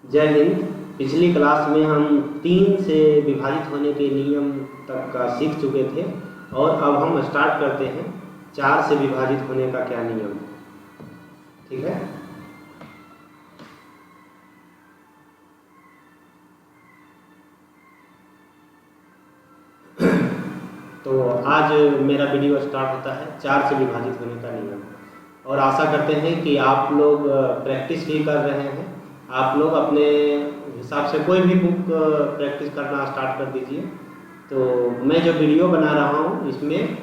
जय हिंद। पिछली क्लास में हम 3 से विभाजित होने के नियम तक का सीख चुके थे और अब हम स्टार्ट करते हैं 4 से विभाजित होने का क्या नियम। ठीक है, तो आज मेरा वीडियो स्टार्ट होता है 4 से विभाजित होने का नियम और आशा करते हैं कि आप लोग प्रैक्टिस भी कर रहे हैं। आप लोग अपने हिसाब से कोई भी बुक प्रैक्टिस करना स्टार्ट कर दीजिए। तो मैं जो वीडियो बना रहा हूँ इसमें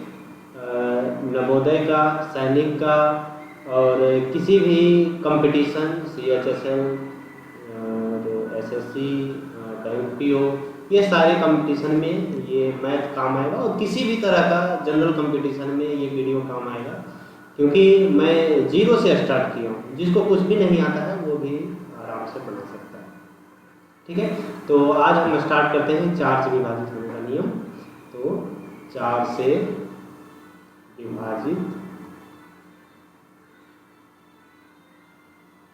नवोदय का, सैनिक का और किसी भी कंपटीशन CHSL और SSC, बैंक PO, ये सारे कंपटीशन में ये मैथ काम आएगा और किसी भी तरह का जनरल कंपटीशन में ये वीडियो काम आएगा, क्योंकि मैं 0 से स्टार्ट किया हूँ। जिसको कुछ भी नहीं आता है वो भी आराम से बना सकता है। ठीक है, तो आज हम स्टार्ट करते हैं 4 से विभाजित होने का नियम। तो 4 से विभाजित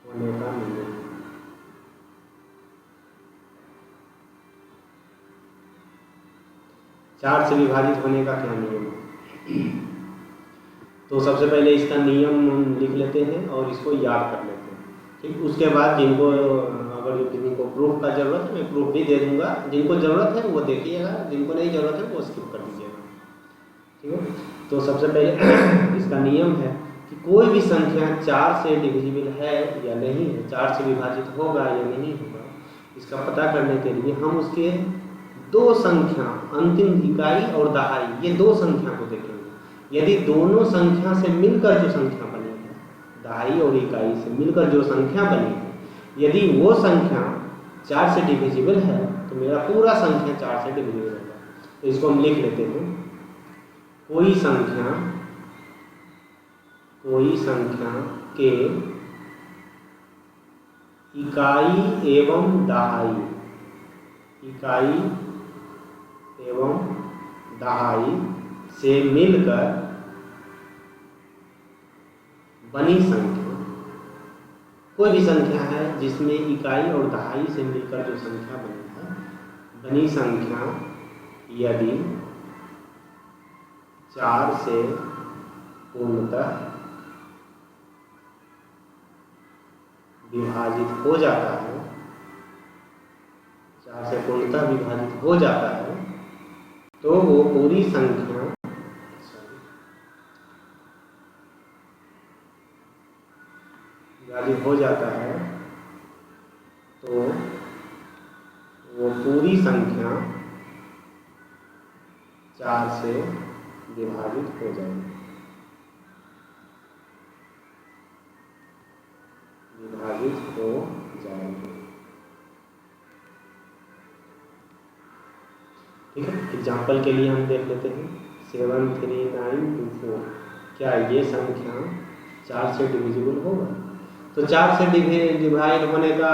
होने का नियम। चार से विभाजित होने का क्या नियम है? तो सबसे पहले इसका नियम हम लिख लेते हैं और इसको याद कर लेते हैं। ठीक, उसके बाद जिनको अगर किसी को प्रूफ का ज़रूरत है मैं प्रूफ भी दे दूंगा। जिनको ज़रूरत है वो देखिएगा, जिनको नहीं ज़रूरत है वो स्किप कर दीजिएगा। ठीक है, तो सबसे पहले इसका नियम है कि कोई भी संख्या 4 से डिविजिबल है या नहीं है, 4 से विभाजित होगा या नहीं होगा, इसका पता करने के लिए हम उसके दो संख्या, अंतिम इकाई और दहाई, ये दो संख्या को देखेंगे। यदि दोनों संख्या से मिलकर जो संख्या बनी है, दहाई और इकाई से मिलकर जो संख्या बनी है, यदि वो संख्या 4 से डिविजिबल है तो मेरा पूरा संख्या 4 से डिविजिबल होगा। तो इसको हम लिख लेते हैं, कोई संख्या के इकाई एवं दहाई, इकाई एवं दहाई से मिलकर बनी संख्या, कोई भी संख्या है जिसमें इकाई और दहाई से मिलकर जो संख्या बनी है, बनी संख्या यदि 4 से पूर्णतः विभाजित हो जाता है, 4 से पूर्णतः विभाजित हो जाता है, तो वो पूरी संख्या विभाजित हो जाता है, तो वो पूरी संख्या 4 से विभाजित हो जाएगी, विभाजित हो जाएगी। ठीक है, एग्जाम्पल के लिए हम देख लेते हैं 73924। क्या ये संख्या 4 से डिविजिबल होगा? तो 4 से डिवाइड होने का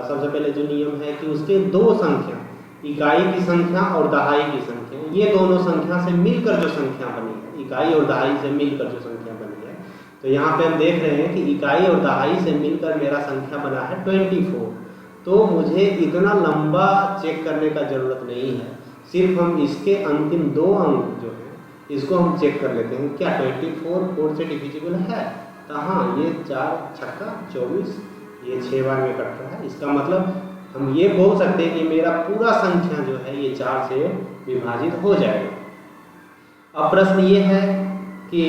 सबसे पहले जो नियम है कि उसके दो संख्या, इकाई की संख्या और दहाई की संख्या, ये दोनों संख्या से मिलकर जो संख्या बनी है, इकाई और दहाई से मिलकर जो संख्या बनी है, तो यहाँ पे हम देख रहे हैं कि इकाई और दहाई से मिलकर मेरा संख्या बना है 24। तो मुझे इतना लंबा चेक करने का ज़रूरत नहीं है, सिर्फ हम इसके अंतिम 2 अंक जो है इसको हम चेक कर लेते हैं। क्या 24 4 से डिविजिबल है? तो हाँ, ये 4 छक्का 24, ये 6 बार में कट रहा है। इसका मतलब हम ये बोल सकते हैं कि मेरा पूरा संख्या जो है ये 4 से विभाजित हो जाएगा। अब प्रश्न ये है कि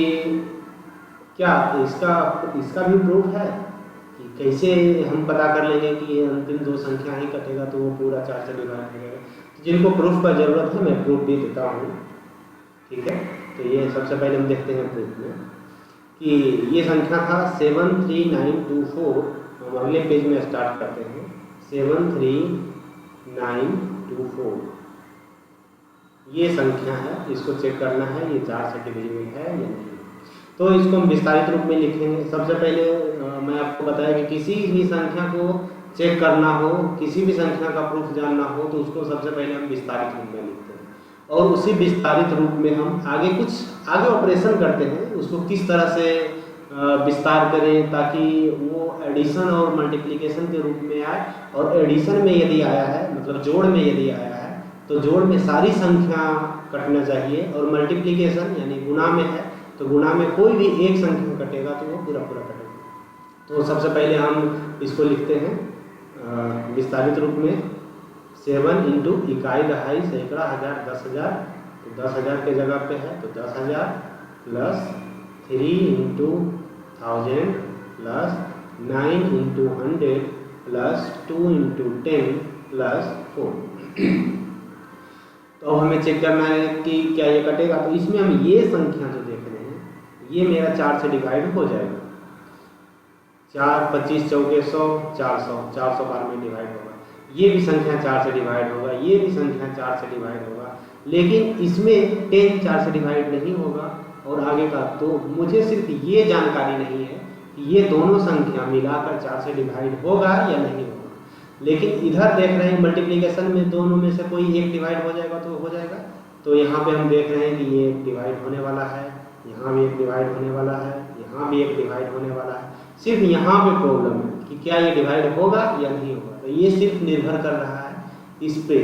क्या इसका भी प्रूफ है कि कैसे हम पता कर लेंगे कि ये अंतिम 2 संख्या ही कटेगा तो वो पूरा 4 से विभाजित हो जाएगा। जिनको प्रूफ का ज़रूरत है मैं प्रूफ भी देता हूँ। ठीक है, तो ये सबसे पहले हम देखते हैं प्रूफ में कि ये संख्या था 73924। हम अगले पेज में स्टार्ट करते हैं। 73924 ये संख्या है, इसको चेक करना है ये 4 से डिविजिबल है या नहीं। तो इसको हम विस्तारित रूप में लिखेंगे। सबसे पहले मैं आपको बताया कि किसी भी संख्या को चेक करना हो, किसी भी संख्या का प्रूफ जानना हो, तो उसको सबसे पहले हम विस्तारित रूप में लिखते हैं और उसी विस्तारित रूप में हम आगे ऑपरेशन करते हैं। उसको किस तरह से विस्तार करें ताकि वो एडिशन और मल्टीप्लिकेशन के रूप में आए। और एडिशन में यदि आया है, मतलब जोड़ में यदि आया है, तो जोड़ में सारी संख्या कटना चाहिए, और मल्टीप्लिकेशन यानी गुणा में है तो गुणा में कोई भी एक संख्या कटेगा तो वो पूरा पूरा कटेगा। तो सबसे पहले हम इसको लिखते हैं विस्तारित रूप में 7 इंटू इकाई दहाई सैकड़ा हज़ार 10,000, तो 10,000 के जगह पे है तो 10,000 plus 3 into 1000 plus 9 into 100 plus 2 into 10 plus 4। तो अब हमें चेक करना है कि क्या ये कटेगा। तो इसमें हम ये संख्या जो देख रहे हैं ये मेरा 4 से डिवाइड हो जाएगा। 4 25 चौके 100 400 400 बार में डिवाइड होगा। ये भी संख्या 4 से डिवाइड होगा, ये भी संख्या 4 से डिवाइड होगा, लेकिन इसमें 10 4 से डिवाइड नहीं होगा। और आगे का तो मुझे सिर्फ ये जानकारी नहीं है कि ये दोनों संख्या मिलाकर 4 से डिवाइड होगा या नहीं होगा। लेकिन इधर देख रहे हैं मल्टीप्लिकेशन में दोनों में से कोई एक डिवाइड हो जाएगा तो हो जाएगा। तो यहाँ पे हम देख रहे हैं कि ये एक डिवाइड होने वाला है, यहाँ भी एक डिवाइड होने वाला है, यहाँ भी एक डिवाइड होने वाला है। सिर्फ यहाँ पे प्रॉब्लम है कि क्या ये डिवाइड होगा या नहीं होगा। तो ये सिर्फ निर्भर कर रहा है इस पे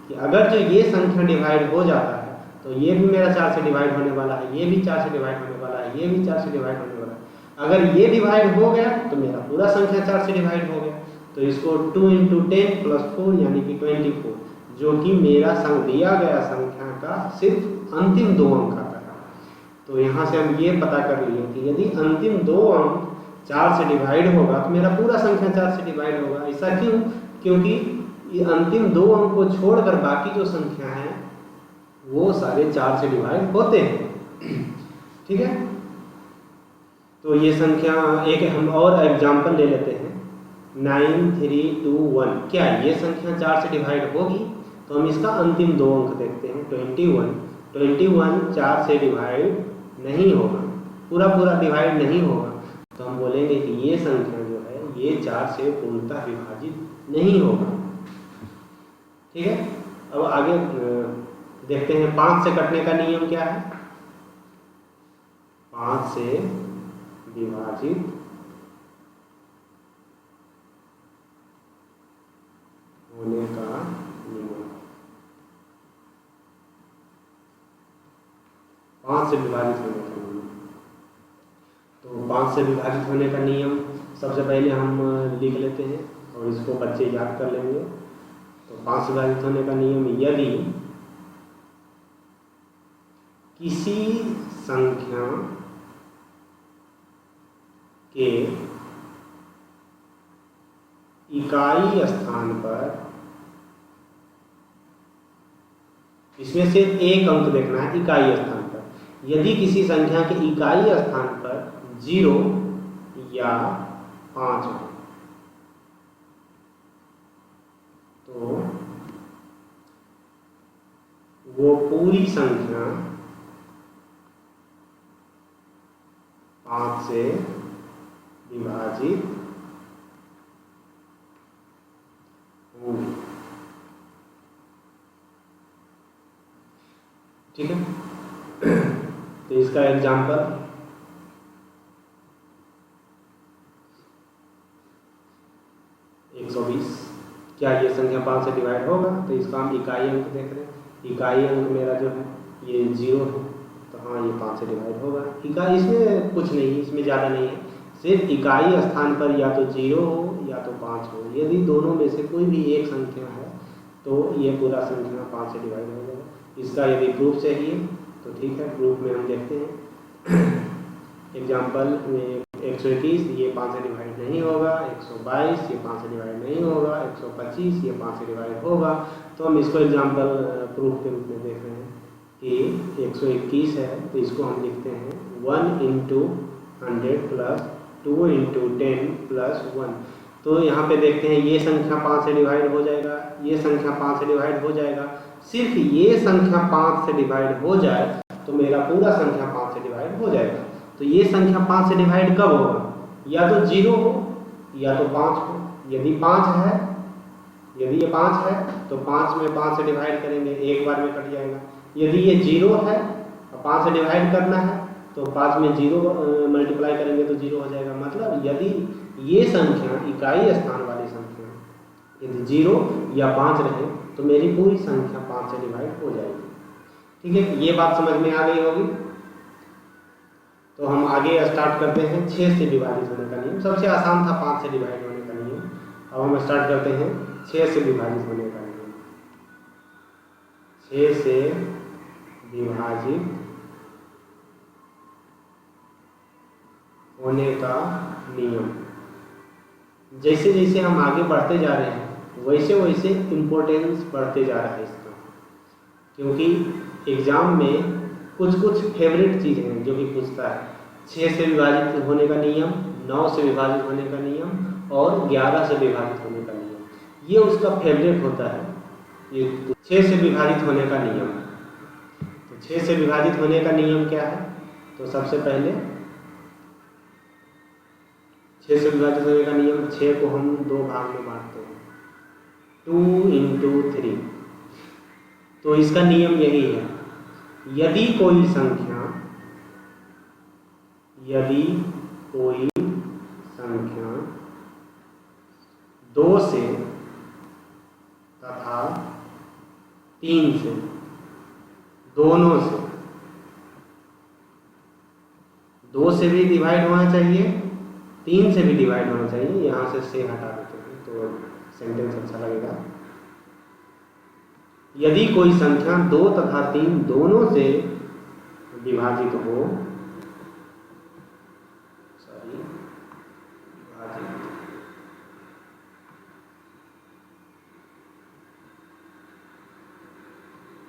कि अगर जो ये संख्या डिवाइड हो जाता है तो ये भी मेरा 4 से डिवाइड होने वाला है, ये भी 4 से डिवाइड होने वाला है, ये भी 4 से डिवाइड होने वाला है। अगर ये डिवाइड हो गया तो मेरा पूरा संख्या 4 से डिवाइड हो गया। तो इसको 2 इंटू 10 प्लस 4 यानी कि 24, जो कि मेरा दिया गया संख्या का सिर्फ अंतिम 2 अंक आता है। तो यहाँ से हम ये पता कर लिए कि यदि अंतिम 2 अंक 4 से डिवाइड होगा तो मेरा पूरा संख्या 4 से डिवाइड होगा। ऐसा क्यों? क्योंकि ये अंतिम 2 अंक को छोड़कर बाकी जो संख्या है वो सारे 4 से डिवाइड होते हैं। ठीक है, तो ये संख्या एक हम और एग्जाम्पल ले लेते हैं 9321। क्या ये संख्या 4 से डिवाइड होगी? तो हम इसका अंतिम 2 अंक देखते हैं 21। 21 4 से डिवाइड नहीं होगा, पूरा पूरा डिवाइड नहीं होगा। तो हम बोलेंगे कि ये संख्या जो है ये 4 से पूर्णतः विभाजित नहीं होगा। ठीक है, अब आगे देखते हैं 5 से कटने का नियम क्या है। 5 से विभाजित होने का नियम। 5 से विभाजित होने का नियम। तो 5 से विभाजित होने का नियम सबसे पहले हम लिख लेते हैं और इसको बच्चे याद कर लेंगे। तो 5 से विभाजित होने का नियम, यदि किसी संख्या के इकाई स्थान पर, इसमें से एक अंक देखना है इकाई स्थान पर, यदि किसी संख्या के इकाई स्थान पर 0 या 5 हो तो वो पूरी संख्या 5 से विभाजित होगी। ठीक है, तो इसका एग्जाम्पल 120। क्या ये संख्या 5 से डिवाइड होगा? तो इसका हम इकाई अंक देख रहे हैं। इकाई अंक मेरा जो है ये 0 है, तो हाँ ये 5 से डिवाइड होगा। इकाई इसमें कुछ नहीं, इसमें ज़्यादा नहीं है, सिर्फ इकाई स्थान पर या तो 0 हो या तो 5 हो। यदि दोनों में से कोई भी एक संख्या है तो ये पूरा संख्या 5 से डिवाइड हो जाएगा। इसका यदि प्रूफ चाहिए तो ठीक है, प्रूफ में हम देखते हैं। एग्जाम्पल में 121 ये 5 से डिवाइड नहीं होगा, 122 ये 5 से डिवाइड नहीं होगा, 125 ये 5 से डिवाइड होगा। तो हम इसको एग्जाम्पल प्रूफ के रूप में देख रहे हैं कि 121 है तो इसको हम लिखते हैं 1 इंटू 100 प्लस 2 इंटू 10 प्लस 1। तो यहाँ पे देखते हैं ये संख्या 5 से डिवाइड हो जाएगा, ये संख्या 5 से डिवाइड हो जाएगा। सिर्फ ये संख्या 5 से डिवाइड हो जाए तो मेरा पूरा संख्या 5 से डिवाइड हो जाएगा। तो ये संख्या 5 से डिवाइड कब होगा? या तो 0 हो या तो 5 हो। यदि 5 है, यदि ये 5 है तो 5 में 5 से डिवाइड करेंगे, एक बार में कट जाएगा। यदि ये 0 है और 5 से डिवाइड करना है तो 5 में 0 मल्टीप्लाई करेंगे तो 0 हो जाएगा। मतलब यदि ये संख्या इकाई स्थान वाली संख्या यदि 0 या 5 रहे तो मेरी पूरी संख्या 5 से डिवाइड हो जाएगी। ठीक है, ये बात समझ में आ गई होगी। तो हम आगे स्टार्ट करते हैं 6 से विभाजित होने का नियम। सबसे आसान था 5 से डिवाइड होने का नियम। अब हम स्टार्ट करते हैं 6 से विभाजित होने का नियम। 6 से विभाजित होने का नियम। जैसे जैसे हम आगे बढ़ते जा रहे हैं वैसे वैसे इम्पोर्टेंस बढ़ते जा रहा है इसका, क्योंकि एग्जाम में कुछ कुछ फेवरेट चीज़ें हैं जो कि पूछता है। 6 से विभाजित होने का नियम, 9 से विभाजित होने का नियम और 11 से विभाजित होने का नियम, ये उसका फेवरेट होता है। ये 6 से विभाजित होने का नियम। तो 6 से विभाजित होने का नियम क्या है? तो सबसे पहले 6 से विभाजित होने का नियम, 6 को हम 2 भाग में बांटते हैं, 2 into 3। तो इसका नियम यही है, यदि कोई संख्या 2 से तथा 3 से, दोनों से, 2 से भी डिवाइड होना चाहिए, 3 से भी डिवाइड होना चाहिए। यहाँ से हटा देते हैं तो सेंटेंस अच्छा लगेगा। यदि कोई संख्या 2 तथा 3 दोनों से विभाजित हो,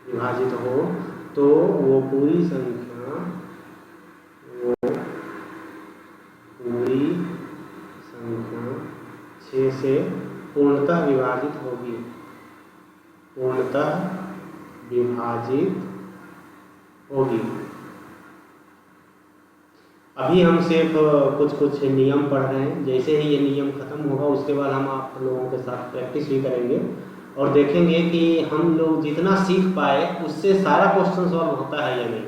विभाजित हो तो वो पूरी संख्या 6 से पूर्णतः विभाजित होगी, पूर्णतः विभाजित होगी। अभी हम सिर्फ कुछ कुछ नियम पढ़ रहे हैं। जैसे ही ये नियम खत्म होगा उसके बाद हम आप लोगों के साथ प्रैक्टिस भी करेंगे और देखेंगे कि हम लोग जितना सीख पाए उससे सारा क्वेश्चन सॉल्व होता है या नहीं।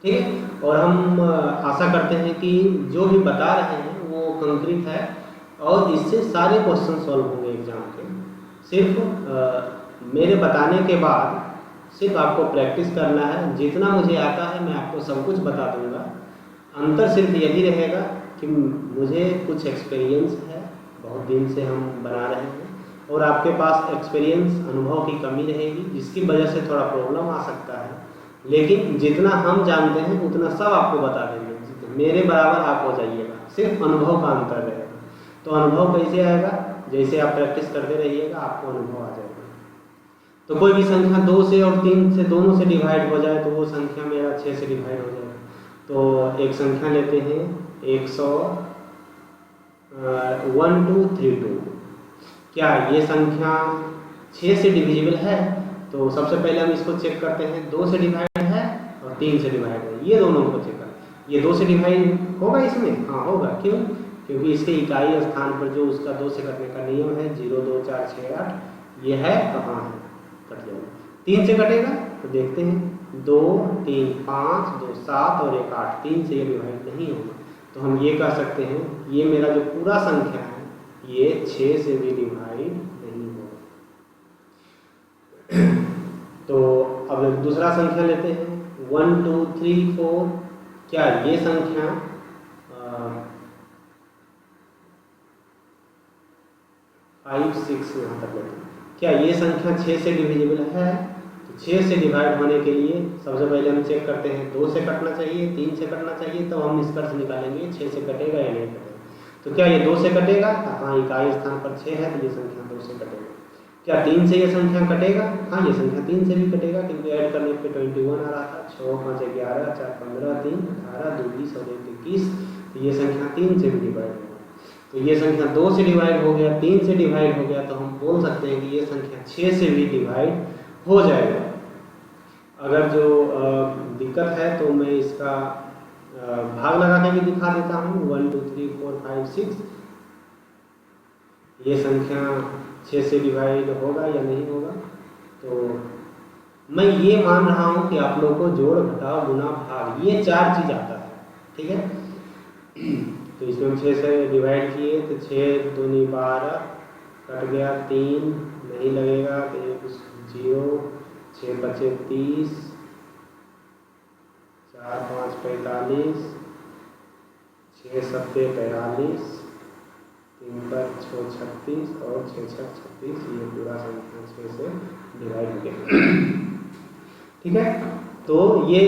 ठीक है, और हम आशा करते हैं कि जो भी बता रहे हैं वो कंक्रीट है और इससे सारे क्वेश्चन सॉल्व होंगे एग्जाम के। सिर्फ मेरे बताने के बाद सिर्फ आपको प्रैक्टिस करना है। जितना मुझे आता है मैं आपको सब कुछ बता दूंगा। अंतर सिर्फ यही रहेगा कि मुझे कुछ एक्सपीरियंस है, बहुत दिन से हम बना रहे हैं और आपके पास एक्सपीरियंस अनुभव की कमी रहेगी जिसकी वजह से थोड़ा प्रॉब्लम आ सकता है। लेकिन जितना हम जानते हैं उतना सब आपको बता देंगे। मेरे बराबर आप हो जाइएगा, सिर्फ अनुभव का अंतर रहेगा। तो अनुभव कैसे आएगा? जैसे आप प्रैक्टिस करते रहिएगा आपको अनुभव आ जाएगा। तो कोई भी संख्या 2 से और 3 से दोनों से डिवाइड हो जाए तो वो संख्या मेरा 6 से डिवाइड हो जाएगा। तो एक संख्या लेते हैं 1232। क्या ये संख्या 6 से डिविजिबल है? तो सबसे पहले हम इसको चेक करते हैं, 2 से डिवाइड है और 3 से डिवाइड है, ये दोनों को चेक करते हैं। ये 2 से डिवाइड होगा इसमें? हाँ होगा। क्यों? क्योंकि इसके इकाई स्थान पर जो उसका 2 से कटने का नियम है 0, 2, 4, 6, 8, ये है कहाँ है? कट जाएगा। 3 से कटेगा तो देखते हैं, 2, 3, 5, 2, 7 और 1, 8, 3 से ये डिवाइड नहीं होगा। तो हम ये कह सकते हैं ये मेरा जो पूरा संख्या है ये 6 से भी डिवाइड नहीं होगा। तो अब दूसरा संख्या लेते हैं 1, 2, 3, 4। क्या ये संख्या 5, 6 यहाँ तक लेते हैं। क्या ये संख्या 6 से डिविजिबल है? तो 6 से डिवाइड होने के लिए सबसे पहले हम चेक करते हैं 2 से कटना चाहिए, 3 से कटना चाहिए, तो हम निष्कर्ष निकालेंगे 6 से कटेगा या नहीं कटेगा। तो क्या ये 2 से कटेगा? हाँ, इकाई स्थान पर 6 है तो ये संख्या 2 से कटेगा। क्या 3 से ये संख्या कटेगा? हाँ, ये संख्या 3 से भी कटेगा क्योंकि ऐड करने पे 21 आ रहा था। 6, 5, 11, 4, 15, 3, 18, 2, 20 और 1, 21। तो ये संख्या 3 से भी डिवाइड होगा। तो ये संख्या 2 से डिवाइड हो गया, 3 से डिवाइड हो गया, तो हम बोल सकते हैं कि ये संख्या 6 से भी डिवाइड हो जाएगा। अगर जो दिक्कत है तो मैं इसका भाग लगा के भी दिखा देता हूँ। 1, 2, 3, 4, 5, 6। ये संख्या 6 से डिवाइड होगा या नहीं होगा? तो मैं ये मान रहा हूँ कि आप लोगों को जोड़ घटाव गुना भाग ये 4 चीज़ आता है, ठीक है। तो इसमें हम 6 से डिवाइड किए तो 6 दूनी 12 कट गया 3 नहीं लगेगा तो ये कुछ 0, 6 बचे 30, 4 5 45, 6 सत्ते 42, 3 पर 6 36 और 6 6 36, ये पूरा संख्या 6 से डिवाइड हो गया, ठीक है। तो ये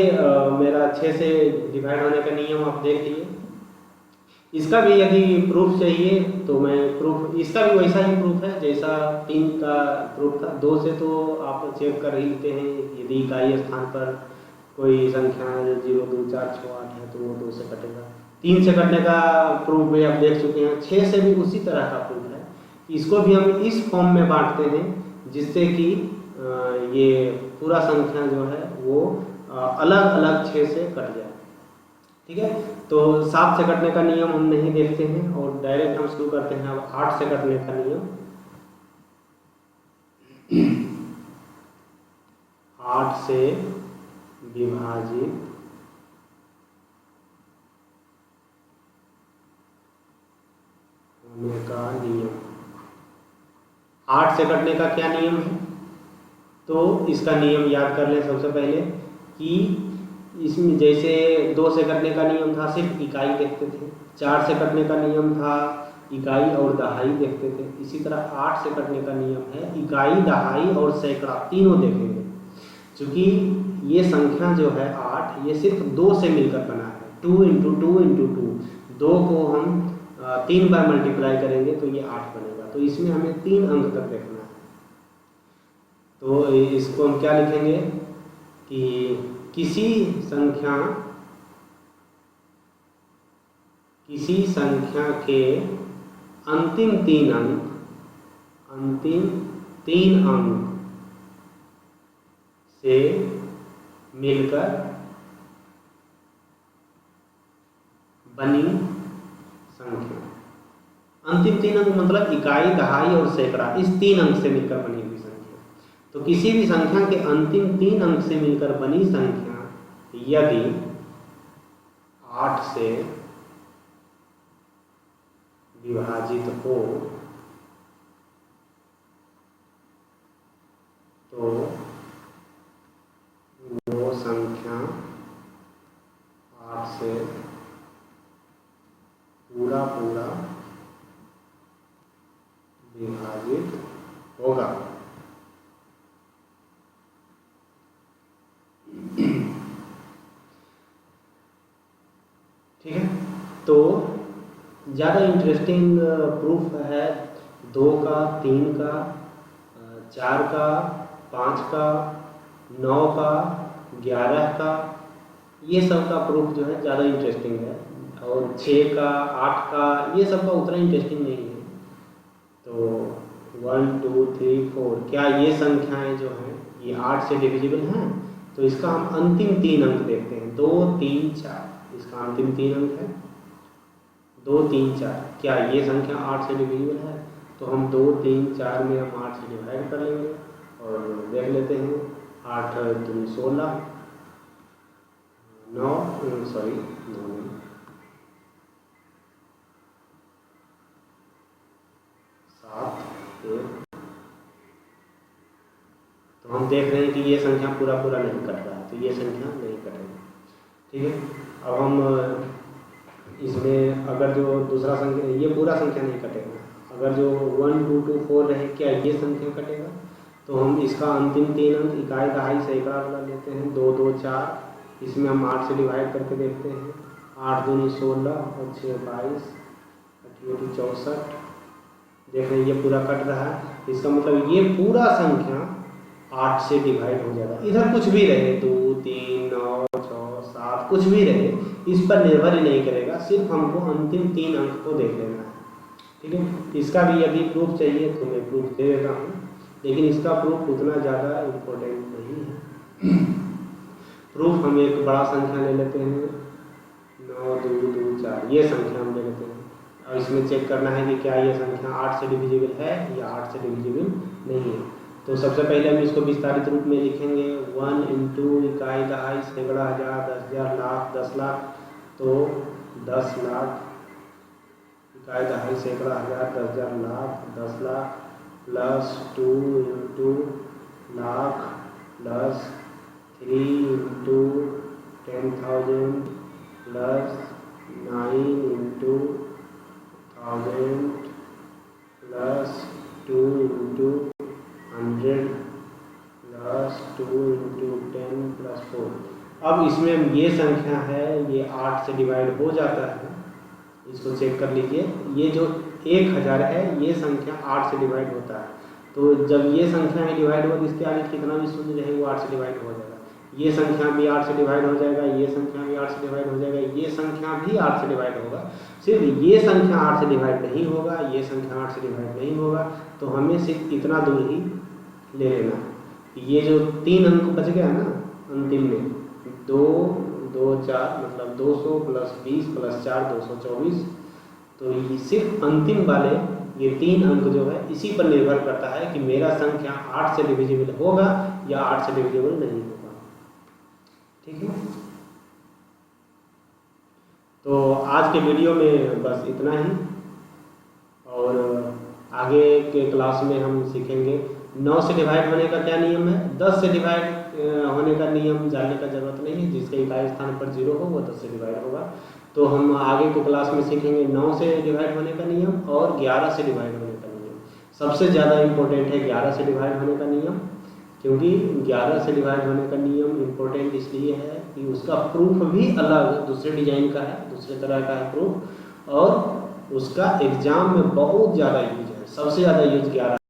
मेरा 6 से डिवाइड होने का नियम आप देख लीजिए। इसका भी यदि प्रूफ चाहिए तो मैं प्रूफ, इसका भी वैसा ही प्रूफ है जैसा 3 का प्रूफ था। 2 से तो आप चेक कर ही लेते हैं, यदि इकाई स्थान पर कोई संख्या 0 2 4 6 8 है तो वो 2 से कटेगा। 3 से कटने का प्रूफ भी आप देख चुके हैं। 6 से भी उसी तरह का प्रूफ है। इसको भी हम इस फॉर्म में बांटते हैं जिससे कि ये पूरा संख्या जो है वो अलग अलग 6 से कट जाए, ठीक है। तो 7 से कटने का नियम हम नहीं देखते हैं और डायरेक्ट हम शुरू करते हैं अब 8 से कटने का नियम। 8 से विभाजित होने का नियम। 8 से कटने का क्या नियम है, तो इसका नियम याद कर लें सबसे पहले कि इसमें जैसे 2 से कटने का नियम था सिर्फ इकाई देखते थे, 4 से कटने का नियम था इकाई और दहाई देखते थे, इसी तरह 8 से कटने का नियम है इकाई दहाई और सैकड़ा तीनों देखेंगे। क्योंकि ये संख्या जो है 8 ये सिर्फ 2 से मिलकर बना है, 2 इंटू 2 इंटू 2, 2 को हम 3 बार मल्टीप्लाई करेंगे तो ये 8 बनेगा। तो इसमें हमें 3 अंक तक देखना है। तो इसको हम क्या लिखेंगे कि किसी संख्या के अंतिम 3 अंक से मिलकर बनी संख्या। अंतिम 3 अंक मतलब इकाई दहाई और सैकड़ा, इस 3 अंक से मिलकर बनी हुई संख्या। तो किसी भी संख्या के अंतिम 3 अंक से मिलकर बनी संख्या यदि 8 से विभाजित हो तो वो संख्या 8 से पूरा विभाजित होगा। ठीक है। तो ज़्यादा इंटरेस्टिंग प्रूफ है 2 का, 3 का, 4 का, 5 का, 9 का, 11 का, ये सब का प्रूफ जो है ज़्यादा इंटरेस्टिंग है। और 6 का, 8 का, ये सब का उतना इंटरेस्टिंग नहीं है। तो 1 2 3 4 क्या ये संख्याएं जो हैं ये 8 से डिविजिबल हैं? तो इसका हम अंतिम 3 अंक देखते हैं, 2 3 4, इसका अंतिम 3 अंक है 2 3 4। क्या ये संख्या 8 से डिविजिबल है? तो हम 2 3 4 में हम 8 से डिवाइड कर लेंगे और देख लेते हैं। 8 2 16, 9 7 1। तो हम देख रहे हैं कि ये संख्या पूरा नहीं कट रहा है, तो ये संख्या नहीं कटेगी। ठीक है। अब हम इसमें अगर जो दूसरा संख्या, ये पूरा संख्या नहीं कटेगा। अगर जो 1 2 2 4 रहे, क्या ये संख्या कटेगा? तो हम इसका अंतिम 3 अंक इकाई दहाई सैकड़ा वाला लेते हैं, 2 2 4। इसमें हम 8 से डिवाइड करके देखते हैं। 8 दूनी 16 और 6 22, 88 64। देख रहे हैं ये पूरा कट रहा है। इसका मतलब ये पूरा संख्या 8 से डिवाइड हो जाएगा। इधर कुछ भी रहे, 2 3 9 6 7, कुछ भी रहे, इस पर निर्भर ही नहीं करेगा। सिर्फ हमको अंतिम 3 अंक को देख लेना है। ठीक है। इसका भी यदि प्रूफ चाहिए तो मैं प्रूफ दे देता हूँ, लेकिन इसका प्रूफ उतना ज़्यादा इम्पोर्टेंट नहीं है। प्रूफ हम एक बड़ा संख्या ले लेते हैं, 9 2 2 4, ये संख्या हम ले लेते हैं। और इसमें चेक करना है कि क्या ये संख्या 8 से डिविजिबल है या 8 से डिविजिबल नहीं है। तो सबसे पहले हम इसको विस्तारित रूप में लिखेंगे 1 इंटू इकाई दहाई सैकड़ा हज़ार 10,000 लाख 10 लाख, तो 10 लाख इकाई दहाई सैकड़ा हज़ार 10,000 lakh 10 lakh plus 2 into lakh plus 3 into 10,000 plus 9 into 1000 plus 2 into 100 plus 2 into 10 plus 4। अब इसमें ये संख्या है ये 8 से डिवाइड हो जाता है, इसको चेक कर लीजिए। ये जो 1000 है ये संख्या 8 से डिवाइड होता है, तो जब ये संख्या में डिवाइड होगा तो इसके आगे कितना भी शून्य रहे वो 8 से डिवाइड हो जाएगा। ये संख्या भी 8 से डिवाइड हो जाएगा, ये संख्या भी 8 से डिवाइड हो जाएगा, ये संख्या भी 8 से डिवाइड होगा। सिर्फ ये संख्या 8 से डिवाइड नहीं होगा, ये संख्या 8 से डिवाइड नहीं होगा, तो हमें सिर्फ इतना दूर ही ले लेना है। ये जो 3 अंक बच गया ना अंतिम में 2 2 4 मतलब 200 प्लस 20 प्लस 4 224, तो ये सिर्फ अंतिम वाले ये 3 अंक जो है इसी पर निर्भर करता है कि मेरा संख्या 8 से डिविजिबल होगा या 8 से डिविजिबल नहीं होगा। ठीक है, तो आज के वीडियो में बस इतना ही, और आगे के क्लास में हम सीखेंगे 9 से डिवाइड होने का क्या नियम है। 10 से डिवाइड होने का नियम जानने का जरूरत नहीं है, जिसके इकाई स्थान पर 0 हो वो 10 से डिवाइड होगा। तो हम आगे को क्लास में सीखेंगे 9 से डिवाइड होने का नियम और 11 से डिवाइड होने का नियम। सबसे ज़्यादा इम्पोर्टेंट है 11 से डिवाइड होने का नियम, क्योंकि 11 से डिवाइड होने का नियम इम्पोर्टेंट इसलिए है कि उसका प्रूफ भी अलग दूसरे डिजाइन का है, दूसरे तरह का है प्रूफ, और उसका एग्जाम में बहुत ज़्यादा यूज है। सबसे ज़्यादा यूज 11